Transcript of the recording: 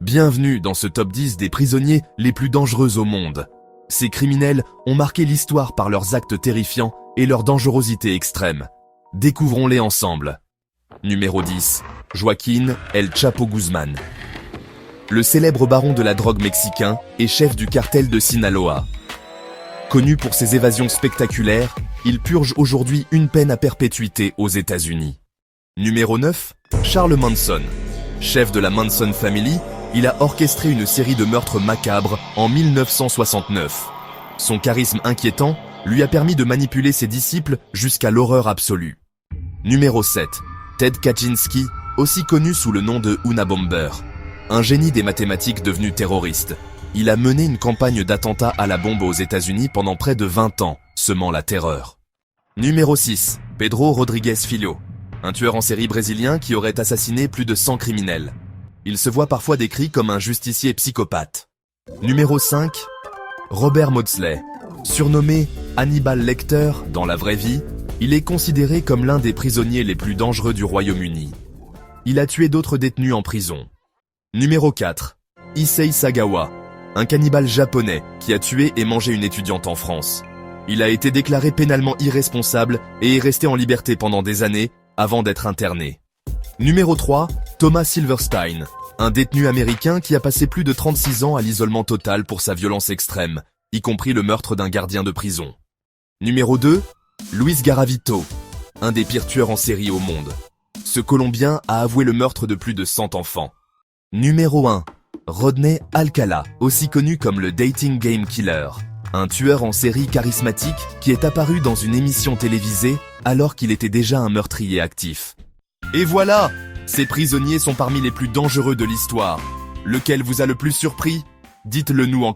Bienvenue dans ce top 10 des prisonniers les plus dangereux au monde. Ces criminels ont marqué l'histoire par leurs actes terrifiants et leur dangerosité extrême. Découvrons-les ensemble. Numéro 10. Joaquín El Chapo Guzmán. Le célèbre baron de la drogue mexicain et chef du cartel de Sinaloa. Connu pour ses évasions spectaculaires, il purge aujourd'hui une peine à perpétuité aux États-Unis. Numéro 9. Charles Manson. Chef de la Manson Family, il a orchestré une série de meurtres macabres en 1969. Son charisme inquiétant lui a permis de manipuler ses disciples jusqu'à l'horreur absolue. Numéro 7. Ted Kaczynski, aussi connu sous le nom de Unabomber. Un génie des mathématiques devenu terroriste. Il a mené une campagne d'attentats à la bombe aux États-Unis pendant près de 20 ans, semant la terreur. Numéro 6. Pedro Rodrigues Filho. Un tueur en série brésilien qui aurait assassiné plus de 100 criminels. Il se voit parfois décrit comme un justicier psychopathe. Numéro 5. Robert Maudsley. Surnommé Hannibal Lecter dans la vraie vie, il est considéré comme l'un des prisonniers les plus dangereux du Royaume-Uni. Il a tué d'autres détenus en prison. Numéro 4. Issei Sagawa. Un cannibale japonais qui a tué et mangé une étudiante en France. Il a été déclaré pénalement irresponsable et est resté en liberté pendant des années avant d'être interné. Numéro 3. Thomas Silverstein. Un détenu américain qui a passé plus de 36 ans à l'isolement total pour sa violence extrême, y compris le meurtre d'un gardien de prison. Numéro 2. Luis Garavito. Un des pires tueurs en série au monde. Ce Colombien a avoué le meurtre de plus de 100 enfants. Numéro 1. Rodney Alcala, aussi connu comme le Dating Game Killer. Un tueur en série charismatique qui est apparu dans une émission télévisée alors qu'il était déjà un meurtrier actif. Et voilà! Ces prisonniers sont parmi les plus dangereux de l'histoire. Lequel vous a le plus surpris? Dites-le nous en commentaire.